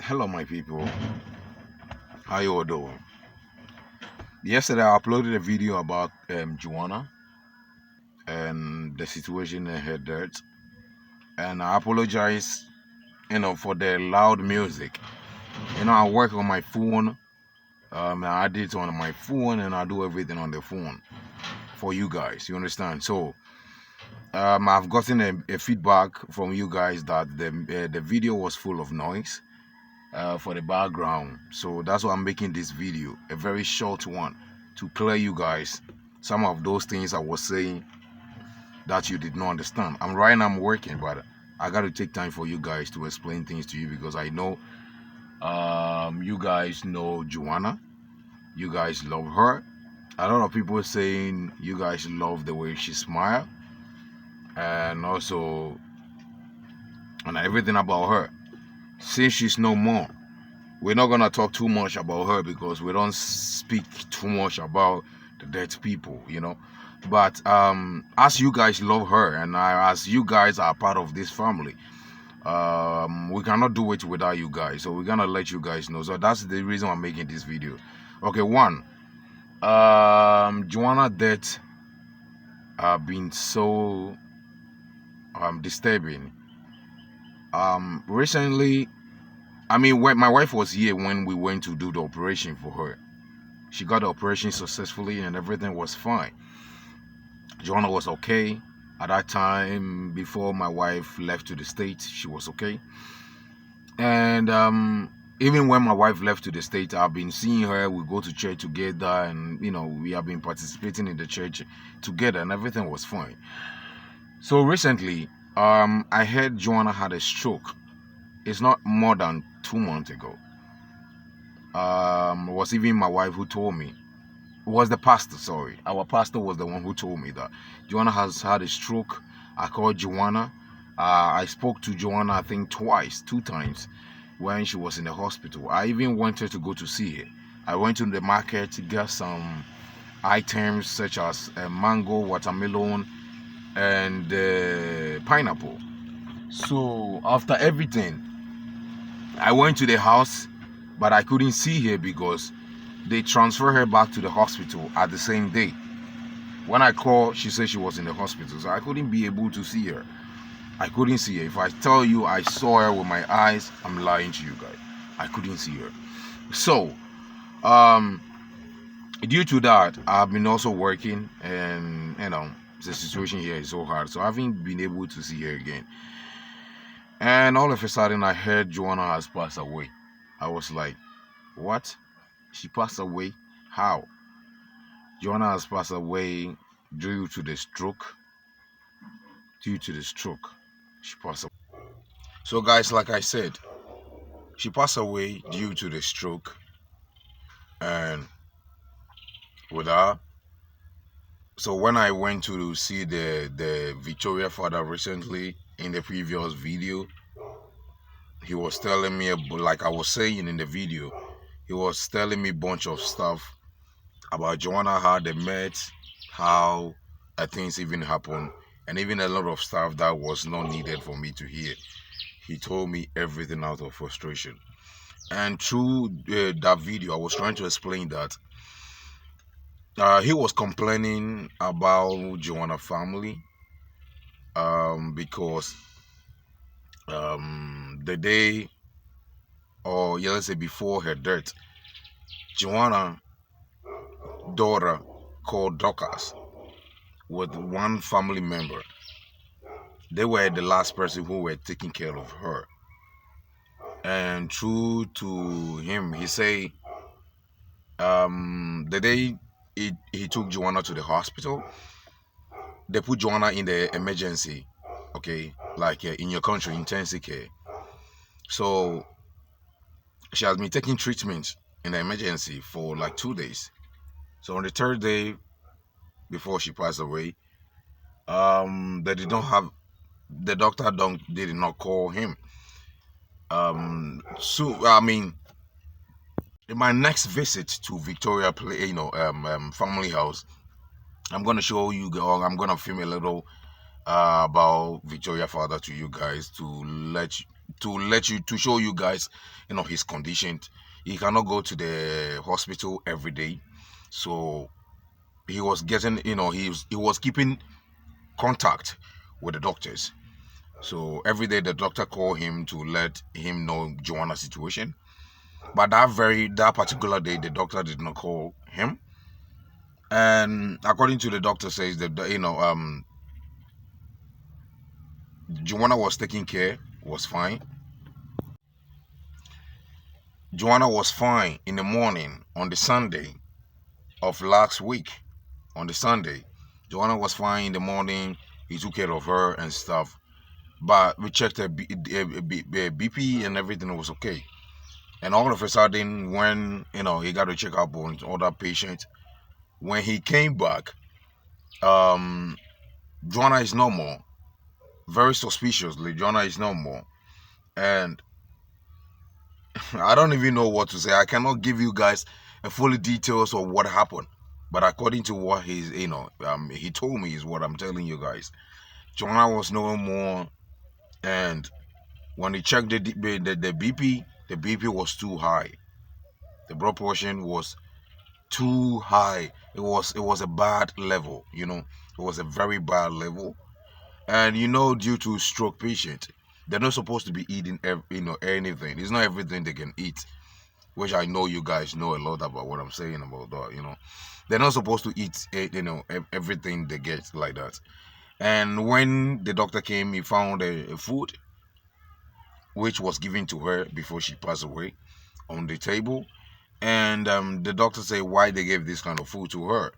Hello, my people. How you all doing? Yesterday, I uploaded a video about Joanna and the situation in her death, and I apologize, for the loud music. I work on my phone. I did it on my phone, and I do everything on the phone for you guys. You understand? So, I've gotten a feedback from you guys that the video was full of noise. For the background, so that's why I'm making this video, a very short one, to clear you guys some of those things I was saying that you did not understand. I'm working, but I got to take time for you guys to explain things to you, because I know you guys know Joanna, you guys love her. A lot of people saying you guys love the way she smile, and also and everything about her. Since she's no more, we're not gonna talk too much about her, because we don't speak too much about the dead people. But as you guys love her, and as you guys are part of this family, we cannot do it without you guys. So we're gonna let you guys know. So that's the reason I'm making this video. Okay, one, Joanna death have been so disturbing. Recently, when my wife was here when we went to do the operation for her. She got the operation successfully and everything was fine. Joanna was okay. At that time, before my wife left to the States, she was okay. And even when my wife left to the States, I've been seeing her. We go to church together, and we have been participating in the church together, and everything was fine. So recently, I heard Joanna had a stroke. It's not more than 2 months ago. It was even my wife who told me. It was the pastor, sorry. Our pastor was the one who told me that Joanna has had a stroke. I called Joanna. I spoke to Joanna, I think twice, 2 times, when she was in the hospital. I even wanted to go to see her. I went to the market to get some items such as mango, watermelon, and pineapple. So after everything, I went to the house, but I couldn't see her because they transferred her back to the hospital at the same day. When I called, she said she was in the hospital, so I couldn't be able to see her. I couldn't see her. If I tell you I saw her with my eyes, I'm lying to you guys. I couldn't see her. So, due to that, I've been also working, and the situation here is so hard, so I haven't been able to see her again. And all of a sudden, I heard Joanna has passed away. I was like, what? She passed away? How? Joanna has passed away due to the stroke. Due to the stroke, she passed away. So, guys, like I said, she passed away due to the stroke, and with her. So when I went to see the Victoria father recently in the previous video, he was telling me, like I was saying in the video, he was telling me a bunch of stuff about Joanna, how they met, how things even happened, and even a lot of stuff that was not needed for me to hear. He told me everything out of frustration. And through that video, I was trying to explain that he was complaining about Joanna family, because the day, or yeah, let's say before her death, Joanna daughter called Dorcas with one family member. They were the last person who were taking care of her. And true to him, he say the day he took Joanna to the hospital, they put Joanna in the emergency, okay, like in your country, intensive care. So she has been taking treatment in the emergency for like 2 days. So on the third day before she passed away, they did not have, the doctor did not call him. So in my next visit to Victoria, family house, I'm gonna show you, or I'm gonna film a little about Victoria father to you guys, to let to show you guys, his condition. He cannot go to the hospital every day, so he was getting, he was keeping contact with the doctors. So every day the doctor called him to let him know Joanna's situation. But that particular day, the doctor did not call him. And according to the doctor says that Joanna was taking care, was fine. Joanna was fine in the morning on the Sunday of last week. On the Sunday, Joanna was fine in the morning. He took care of her and stuff. But we checked her BP and everything was okay. And all of a sudden, when he got to check up on other patients, when he came back, um, Joanna is normal. Very suspiciously, Joanna is normal, and I don't even know what to say. I cannot give you guys a full details of what happened, but according to what he told me is what I'm telling you guys. Joanna was no more, and when he checked the BP, the BP was too high. The blood pressure was too high. It was a bad level. It was a very bad level, and due to stroke patient, they're not supposed to be eating anything. It's not everything they can eat, which I know you guys know a lot about what I'm saying about that. They're not supposed to eat everything they get like that. And when the doctor came, he found a food which was given to her before she passed away on the table. And the doctor said why they gave this kind of food to her.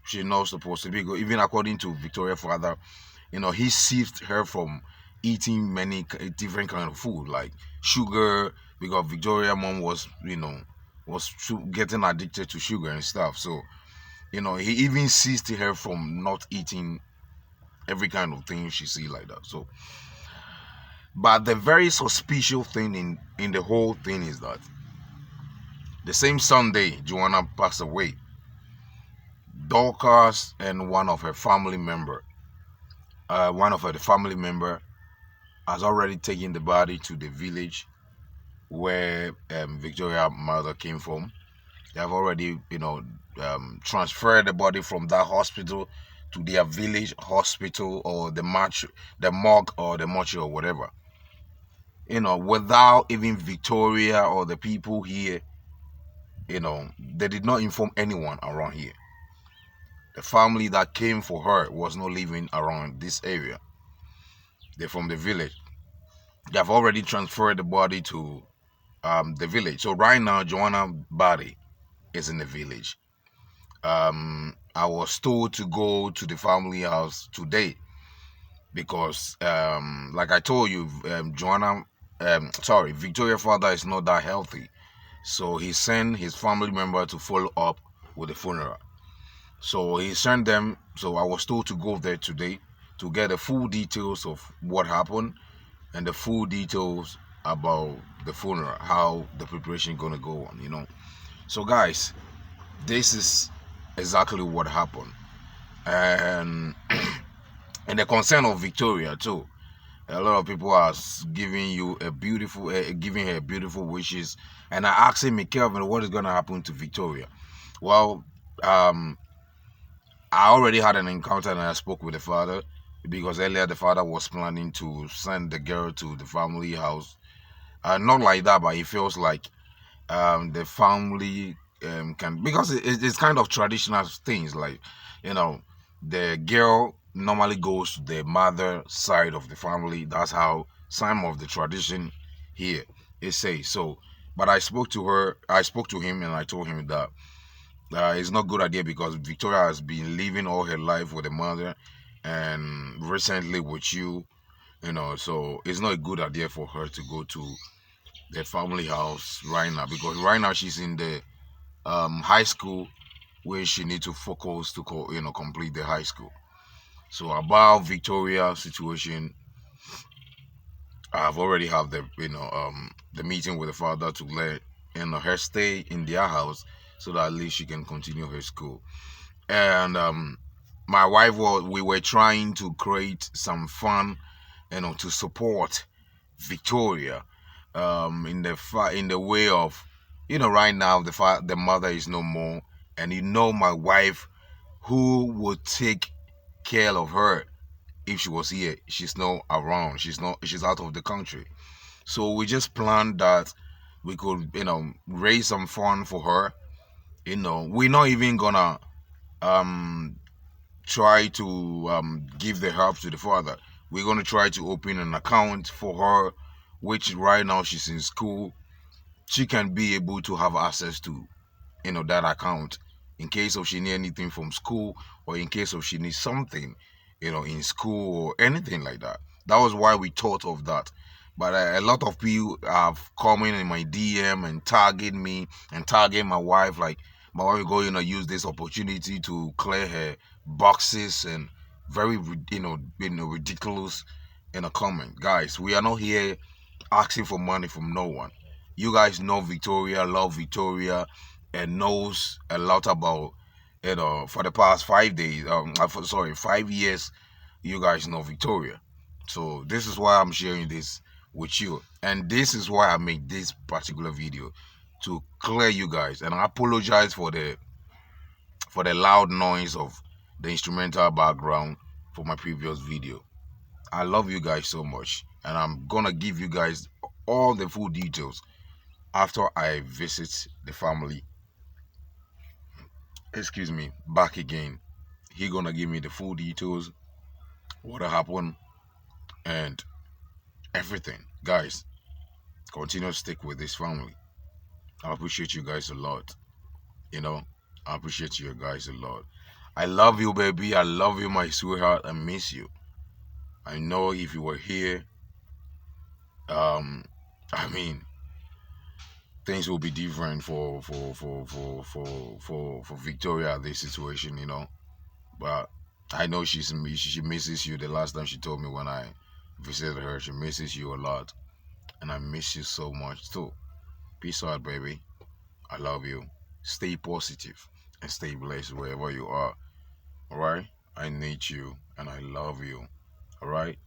She's not supposed to be. Even according to Victoria's father, he saved her from eating many different kind of food like sugar, because Victoria mom was getting addicted to sugar and stuff. So he even seized her from not eating every kind of thing she see like that. So, but the very suspicious thing in the whole thing is that the same Sunday Joanna passed away, Dorcas and one of her family member has already taken the body to the village where Victoria's mother came from. They have already, transferred the body from that hospital to their village hospital, or the morgue or the mortuary or whatever. Without even Victoria or the people here, they did not inform anyone around here. The family that came for her was not living around this area. They're from the village. They have already transferred the body to the village. So right now, Joanna's body is in the village. I was told to go to the family house today because, like I told you, Victoria's father is not that healthy. So he sent his family member to follow up with the funeral. So he sent them. So I was told to go there today to get the full details of what happened and the full details about the funeral, how the preparation gonna go on. So guys, this is exactly what happened, and and the concern of Victoria too. A lot of people are giving giving her beautiful wishes, and I asked him, Kelvin, what is gonna happen to Victoria? Well, I already had an encounter and I spoke with the father, because earlier the father was planning to send the girl to the family house. Not like that, but he feels like the family can, because it's kind of traditional things, like the girl normally goes to the mother side of the family. That's how some of the tradition here is say. So, but I spoke to him, and I told him that it's not a good idea, because Victoria has been living all her life with the mother and recently with you, so it's not a good idea for her to go to the family house right now, because right now she's in the high school where she needs to focus to complete the high school. So about Victoria's situation, I've already had the meeting with the father to let her stay in their house, so that at least she can continue her school. And my wife we were trying to create some fun, to support Victoria, in the way of, right now the mother is no more, and my wife who would take care of her if she was here. She's not around. She's out of the country. So we just planned that we could, raise some fund for her. We're not even gonna um try to give the help to the father. We're gonna try to open an account for her, which right now she's in school. She can be able to have access to, that account, in case of she need anything from school, or in case of she needs something, in school or anything like that. That was why we thought of that. But a lot of people have come in my DM and tagged me and tagging my wife, like my wife is going to use this opportunity to clear her boxes, and very ridiculous in a comment. Guys, we are not here asking for money from no one. You guys know Victoria, love Victoria, and knows a lot about, for the past 5 days. Sorry, 5 years. You guys know Victoria, so this is why I'm sharing this with you, and this is why I made this particular video, to clear you guys. And I apologize for the loud noise of the instrumental background for my previous video. I love you guys so much, and I'm gonna give you guys all the full details after I visit the family. Excuse me, back again. He gonna give me the full details, what happened, and everything. Guys, continue to stick with this family. I appreciate you guys a lot. You know, I appreciate you guys a lot. I love you, baby. I love you, my sweetheart. I miss you. I know if you were here, um, I mean, things will be different for Victoria, this situation, But I know she misses you. The last time she told me when I visited her, she misses you a lot, and I miss you so much too. Peace out, baby. I love you. Stay positive and stay blessed wherever you are. All right. I need you and I love you. All right.